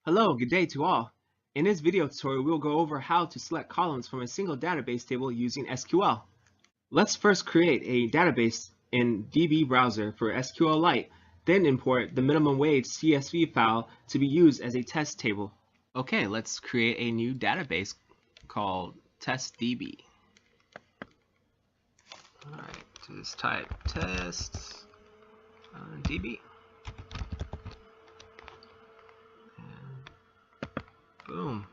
Hello, good day to all. In this video tutorial, we'll go over how to select columns from a single database table using SQL. Let's first create a database in DB browser for SQLite, then import the minimum wage CSV file to be used as a test table. Okay, let's create a new database called testDB. All right, just type test DB. Boom.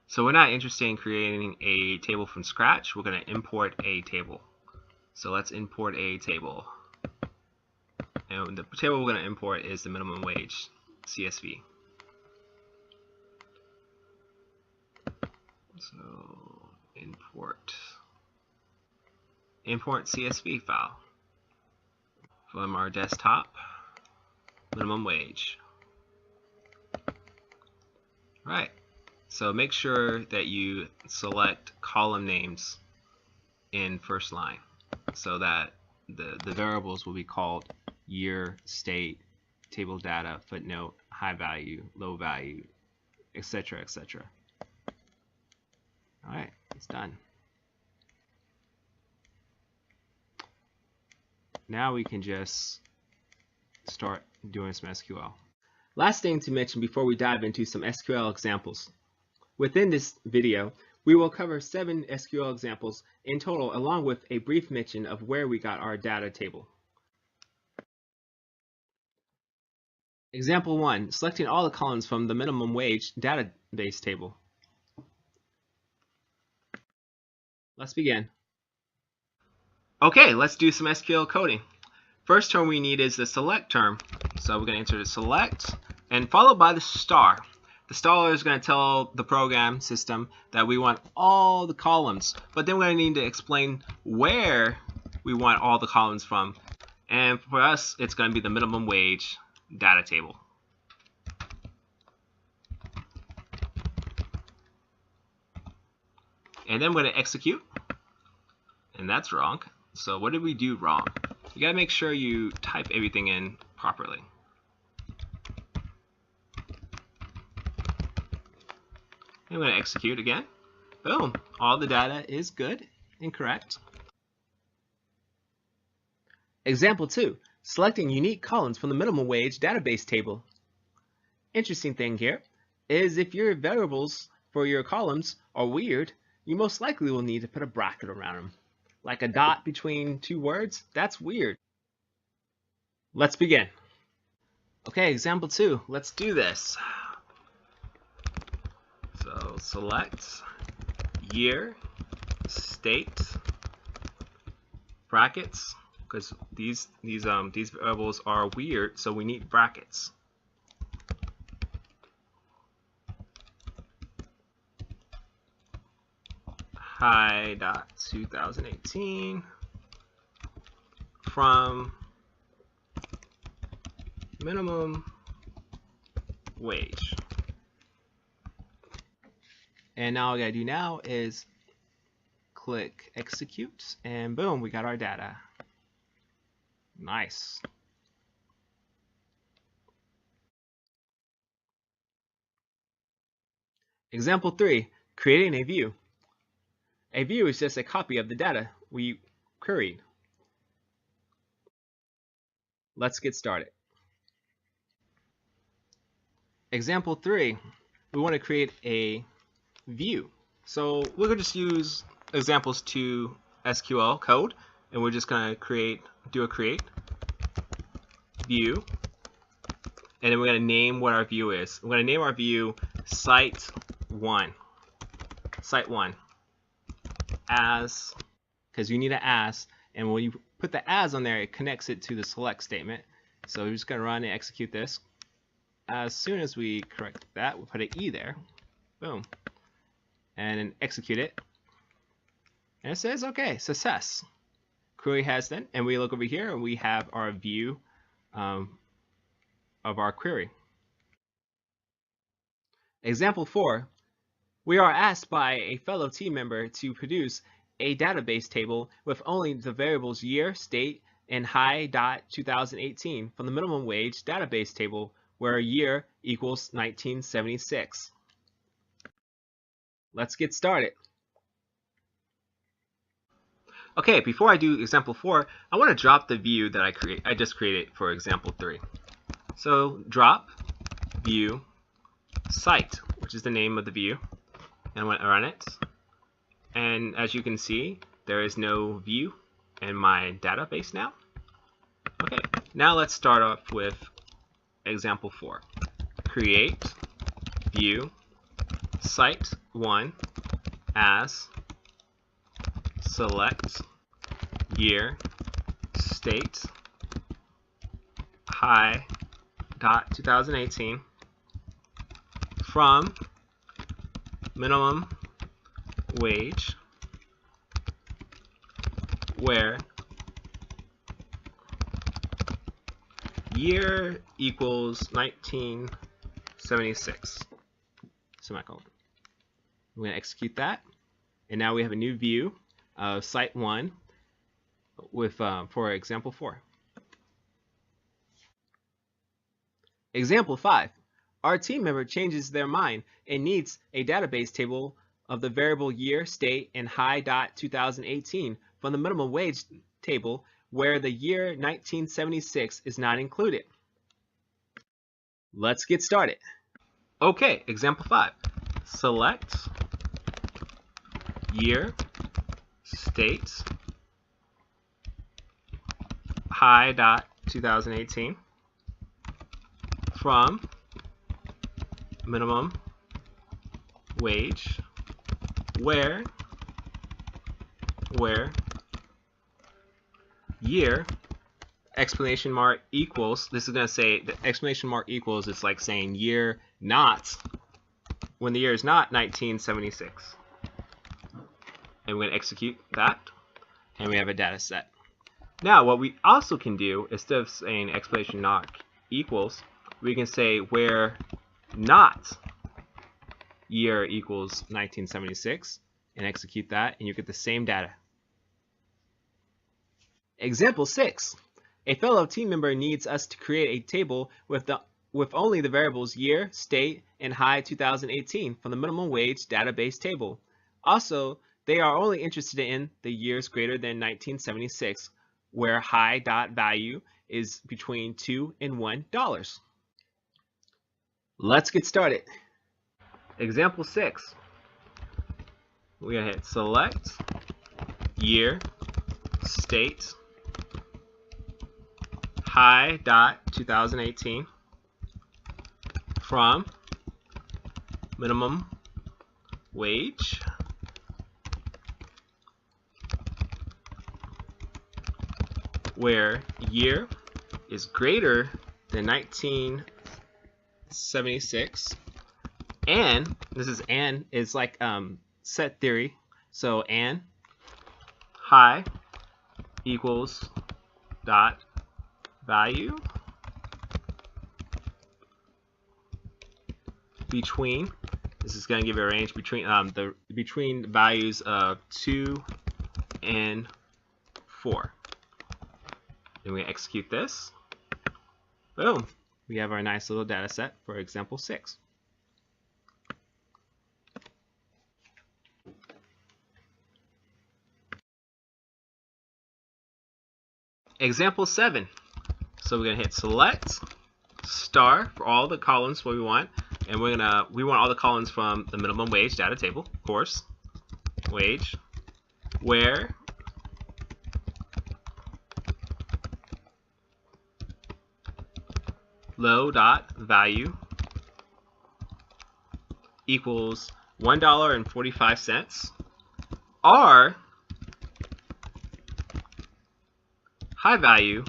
So we're not interested in creating a table from scratch. We're going to import a table. So let's import a table. And the table we're going to import is the minimum wage CSV. So import CSV file from our desktop, minimum wage. Right. So make sure that you select column names in first line so that the variables will be called year, state, table data, footnote, high value, low value, etc., etc. All right, it's done. Now we can just start doing some SQL. Last thing to mention before we dive into some SQL examples. Within this video, we will cover 7 SQL examples in total, along with a brief mention of where we got our data table. Example 1, selecting all the columns from the minimum wage database table. Let's begin. Okay, let's do some SQL coding. First term we need is the select term. So we're going to enter the select and followed by the star. The star is going to tell the program system that we want all the columns, but then we're going to need to explain where we want all the columns from. And for us, it's going to be the minimum wage data table. And then we're going to execute. And that's wrong. So what did we do wrong? You got to make sure you type everything in properly. I'm going to execute again. Boom. All the data is good and correct. Example 2. Selecting unique columns from the minimum wage database table. Interesting thing here is if your variables for your columns are weird, you most likely will need to put a bracket around them. Like a dot between 2 words, that's weird. Let's begin. Okay, example 2. Let's do this. So select year, state, brackets, because these variables are weird, so we need brackets. High.2018 from minimum wage. And now all we gotta do now is click execute, and boom, we got our data. Nice. Example 3, creating a view. A view is just a copy of the data we queried. Let's get started. Example 3, we want to create a view. So we're going to just use examples to SQL code, and we're just going to do a create view, and then we're going to name what our view is. We're going to name our view site 1. Site 1 as, because you need an as, and when you put the as on there, it connects it to the select statement. So we're just going to run and execute this. As soon as we correct that, we'll put an E there. Boom. And then execute it. And it says, okay, success. Query has done. And we look over here and we have our view of our query. Example 4. We are asked by a fellow team member to produce a database table with only the variables year, state, and high.2018 from the minimum wage database table where a year equals 1976. Let's get started. Okay, before I do example 4, I want to drop the view that I just created for example 3. So drop view site, which is the name of the view, and I want to run it. And as you can see, there is no view in my database now. Okay, now let's start off with example 4. Create view site1 as select year state high.2018 from minimum wage where year equals 1976 semicolon. We're going to execute that, and now we have a new view of site1 with for example 4. Example 5. Our team member changes their mind and needs a database table of the variable year, state, and high.2018 from the minimum wage table where the year 1976 is not included. Let's get started. Okay, example 5. Select year, state, high.2018 from minimum wage where year exclamation mark equals, this is going to say the exclamation mark equals, it's like saying year not, when the year is not 1976. And we're going to execute that, and we have a data set. Now what we also can do, instead of saying exclamation mark equals, we can say where not year equals 1976 and execute that, and you get the same data. Example 6. A fellow team member needs us to create a table with only the variables year, state, and high 2018 from the minimum wage database table. Also, they are only interested in the years greater than 1976, where high dot value is between $2 and $1. Let's get started. Example 6. We're going to hit select year, state, high.2018 from minimum wage where year is greater than 1976, and this is and is like set theory, so and high equals dot value between, this is going to give you a range between between values of 2 and 4. And we execute this. Boom, we have our nice little data set for example 6. Example 7. So we're going to hit select star for all the columns what we want, and we want all the columns from the minimum wage data table, of course. Wage where low dot value equals $1.45, or high value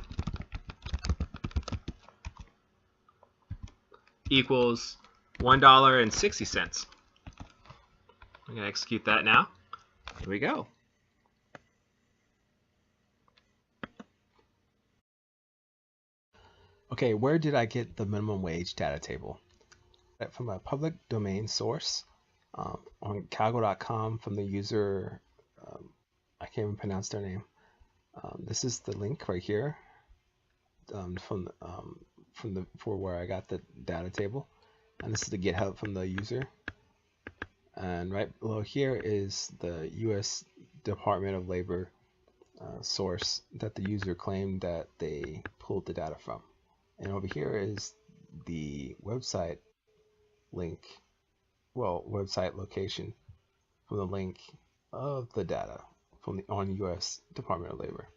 equals $1.60. I'm going to execute that now. Here we go. Okay, where did I get the minimum wage data table? From a public domain source on calgo.com from the user, I can't even pronounce their name. This is the link right here from for where I got the data table, and this is the GitHub from the user. And right below here is the U.S. Department of Labor source that the user claimed that they pulled the data from. And over here is the website link, website location from the link of the data on U.S. Department of Labor.